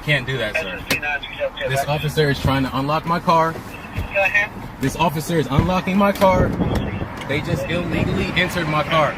can't do that, sir. This officer is trying to unlock my car. This officer is unlocking my car. They just illegally entered my car.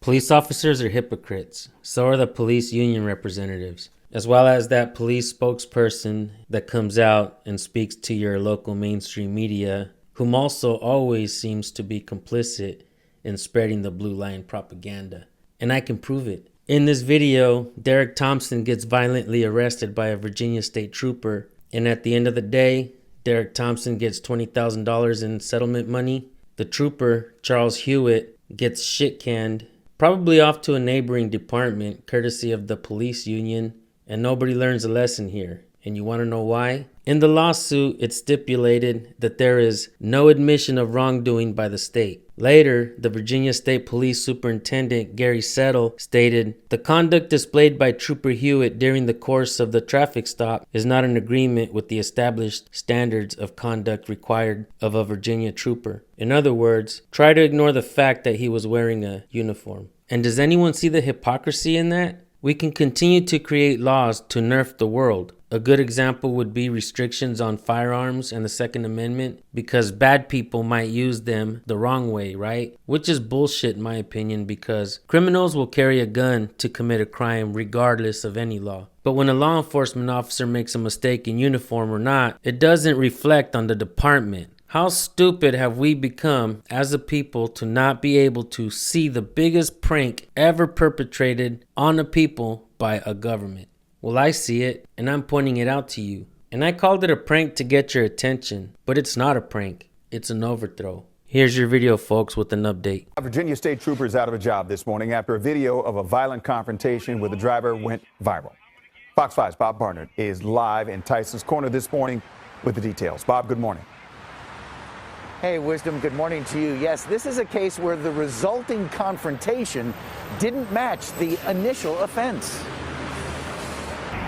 Police officers are hypocrites. So are the police union representatives, as well as that police spokesperson that comes out and speaks to your local mainstream media, whom also always seems to be complicit in spreading the blue line propaganda. And I can prove it. In this video, Derek Thompson gets violently arrested by a Virginia state trooper, and at the end of the day, Derek Thompson gets $20,000 in settlement money. The trooper, Charles Hewitt, gets shit canned, probably off to a neighboring department courtesy of the police union, and nobody learns a lesson here. And you want to know why? In the lawsuit, it's stipulated that there is no admission of wrongdoing by the state. Later, the Virginia State Police Superintendent Gary Settle stated, "The conduct displayed by Trooper Hewitt during the course of the traffic stop is not in agreement with the established standards of conduct required of a Virginia trooper. In other words, try to ignore the fact that he was wearing a uniform." And does anyone see the hypocrisy in that? We can continue to create laws to nerf the world. A good example would be restrictions on firearms and the Second Amendment, because bad people might use them the wrong way, right? Which is bullshit in my opinion, because criminals will carry a gun to commit a crime regardless of any law. But when a law enforcement officer makes a mistake in uniform or not, it doesn't reflect on the department. How stupid have we become as a people to not be able to see the biggest prank ever perpetrated on a people by a government? Well, I see it, and I'm pointing it out to you. And I called it a prank to get your attention, but it's not a prank. It's an overthrow. Here's your video, folks, with an update. A Virginia state trooper is out of a job this morning after a video of a violent confrontation with the driver went viral. Fox 5's Bob Barnett is live in Tyson's Corner this morning with the details. Bob, good morning. Hey, Wisdom, good morning to you. Yes, this is a case where the resulting confrontation didn't match the initial offense.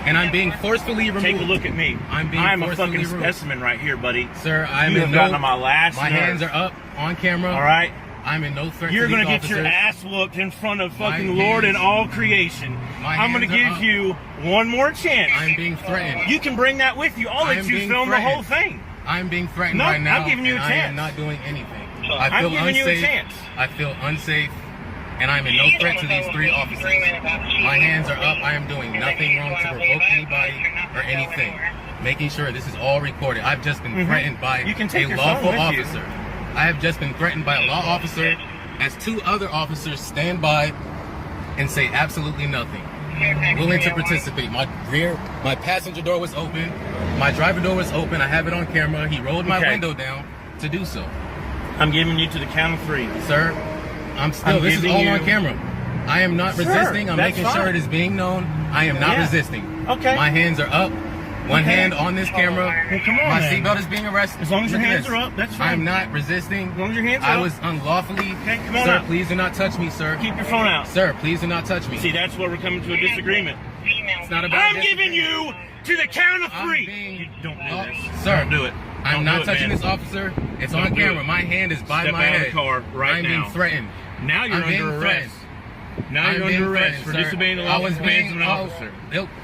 And I'm being forcefully removed. Take a look at me. I'm a fucking specimen right here, buddy. Sir, I'm you in have no... gotten on my last My nerve. hands are up on camera. All right? I'm in no threat You're to these going to get your officers. ass whooped in front of fucking My Lord hands- and all creation. I'm going to hands are give you one more chance. I'm being threatened. You can bring that with you. I'll let I'm you being film threatened. the whole thing. I'm being threatened No, right now. I'm giving you a and I am chance. not doing anything. I'm I feel giving unsafe. you a chance. I feel unsafe, and I'm in no threat to these three officers. My hands are up. I am doing nothing wrong to provoke anybody or anything. Making sure this is all recorded. I've just been threatened by You can take a your lawful phone with you. officer. I have just been threatened by a law officer as two other officers stand by and say absolutely nothing. Willing to participate. My passenger door was open. My driver door was open. I have it on camera. He rolled my window down to do so. I'm giving you to the count of 3. Sir, this is giving all you- on camera. I am not resisting. I'm that's making sure fine. it is being known. I am not Yeah. resisting. Okay. My hands are up. One hand on this camera. Well, come on, My then. seatbelt is being arrested. As long as your Look at hands this. are up, that's fine. I'm not resisting. As long as your hands are I up. was unlawfully. Okay, come on Sir, out. please do not touch me, sir. Keep your phone out. Sir, please do not touch me. See, that's where we're coming to a disagreement. It's not about I'm giving you to the count of 3. You don't do this. Sir, Don't do it. I'm Don't not do it, touching man. this officer. It's Don't on do camera. it. My hand is by Step my out of head. the car right I'm now. being threatened. Now you're I'm being under threatened. arrest. Now I'm you're being under arrest threatened, for sir. disobeying the I lawful was commands being of an officer.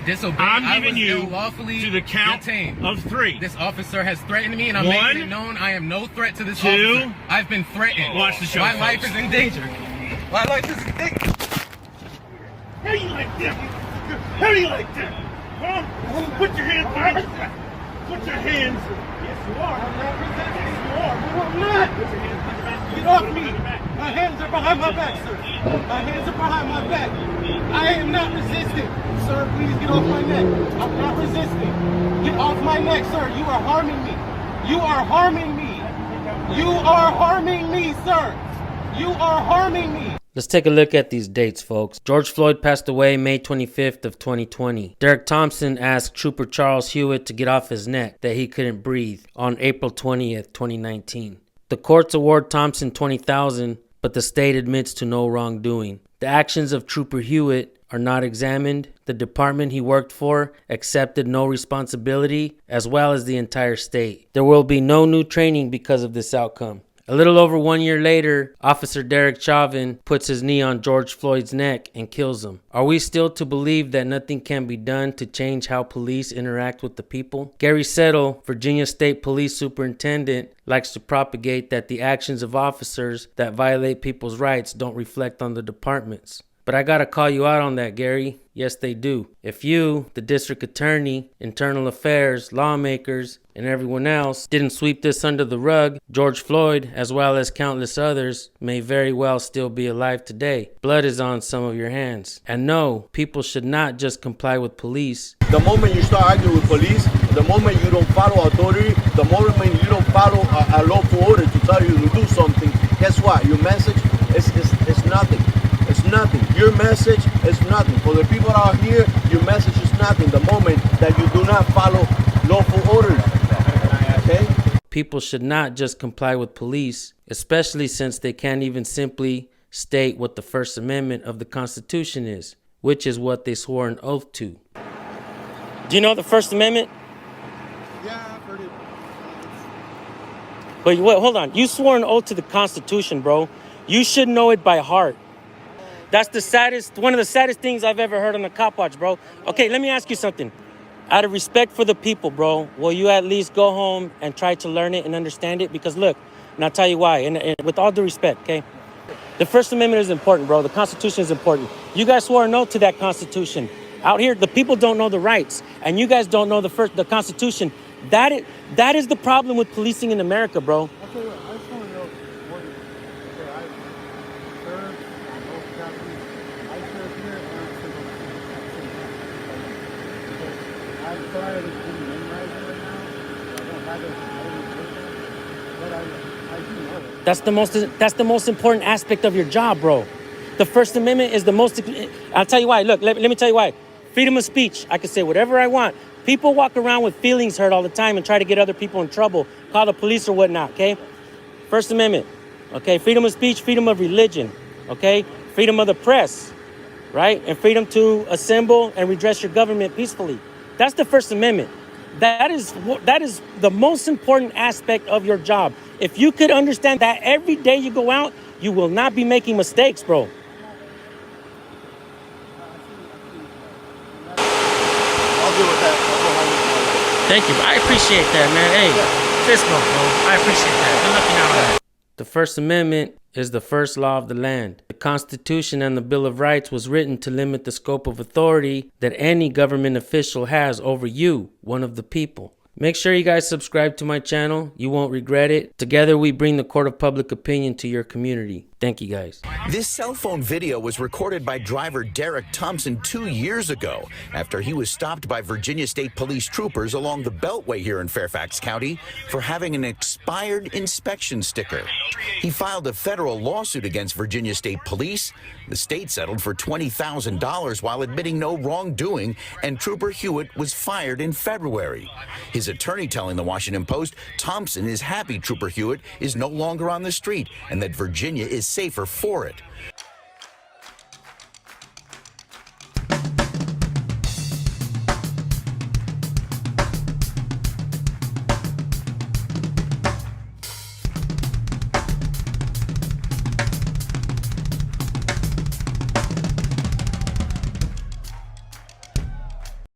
disobeying. I'm I giving was you unlawfully to the count detained. of 3. This officer has threatened me, and I'm 1, making it known I am no threat to this 2. officer. I've been threatened. Watch the show, My folks. life is in danger. My life is in danger. How you like that? How do you like that? Huh? Put your hands behind your back. Put your hands. Yes, you are. I'm not resisting. Yes, you are. No, I'm not. Put your hands behind your back. Get off me. My hands are behind my back, sir. My hands are behind my back. I am not resisting. Sir, please get off my neck. I'm not resisting. Get off my neck, sir. You are harming me. You are harming me. You are harming me, sir. You are harming me. Let's take a look at these dates, folks. George Floyd passed away May 25th of 2020. Derek Thompson asked Trooper Charles Hewitt to get off his neck that he couldn't breathe on April 20th, 2019. The courts award Thompson $20,000, but the state admits to no wrongdoing. The actions of Trooper Hewitt are not examined. The department he worked for accepted no responsibility, as well as the entire state. There will be no new training because of this outcome. A little over 1 year later, Officer Derek Chauvin puts his knee on George Floyd's neck and kills him. Are we still to believe that nothing can be done to change how police interact with the people? Gary Settle, Virginia State Police Superintendent, likes to propagate that the actions of officers that violate people's rights don't reflect on the departments. But I gotta call you out on that, Gary. Yes, they do. If you, the district attorney, internal affairs, lawmakers, and everyone else didn't sweep this under the rug, George Floyd, as well as countless others, may very well still be alive today. Blood is on some of your hands. And no, people should not just comply with police. The moment you start arguing with police, the moment you don't follow authority, the moment you don't follow a lawful order to tell you to do something, guess what? Your message is nothing. It's nothing. Your message is nothing. For the people out here, your message is nothing. The moment that you do not follow lawful orders. Okay? People should not just comply with police, especially since they can't even simply state what the First Amendment of the Constitution is, which is what they swore an oath to. Do you know the First Amendment? Yeah, I've heard it. But wait, hold on. You swore an oath to the Constitution, bro. You should know it by heart. That's one of the saddest things I've ever heard on the Cop Watch, bro. Okay, let me ask you something. Out of respect for the people, bro, will you at least go home and try to learn it and understand it? Because look, and I'll tell you why, and with all due respect, okay? The First Amendment is important, bro. The Constitution is important. You guys swore an oath to that Constitution. Out here, the people don't know the rights, and you guys don't know the Constitution. That is the problem with policing in America, bro. I'll tell you what, I just want to know what I served, I served here, and I served I'm sorry I didn't memorize it right now. I don't have it. But I do know it. That's the most important aspect of your job, bro. The First Amendment is the most. I'll tell you why. Look, let me tell you why. Freedom of speech. I can say whatever I want. People walk around with feelings hurt all the time and try to get other people in trouble, call the police or whatnot, okay? First Amendment, okay? Freedom of speech, freedom of religion, okay? Freedom of the press, right? And freedom to assemble and redress your government peacefully. That's the First Amendment. That is the most important aspect of your job. If you could understand that every day you go out, you will not be making mistakes, bro. Thank you. I appreciate that, man. Hey, fist bump, bro. I appreciate that. Good looking out on that. The First Amendment is the first law of the land. The Constitution and the Bill of Rights was written to limit the scope of authority that any government official has over you, one of the people. Make sure you guys subscribe to my channel. You won't regret it. Together we bring the court of public opinion to your community. Thank you, guys. This cell phone video was recorded by driver Derek Thompson 2 years ago after he was stopped by Virginia State Police troopers along the Beltway here in Fairfax County for having an expired inspection sticker. He filed a federal lawsuit against Virginia State Police. The state settled for $20,000 while admitting no wrongdoing, and Trooper Hewitt was fired in February. His attorney telling the Washington Post Thompson is happy Trooper Hewitt is no longer on the street and that Virginia is safer for it.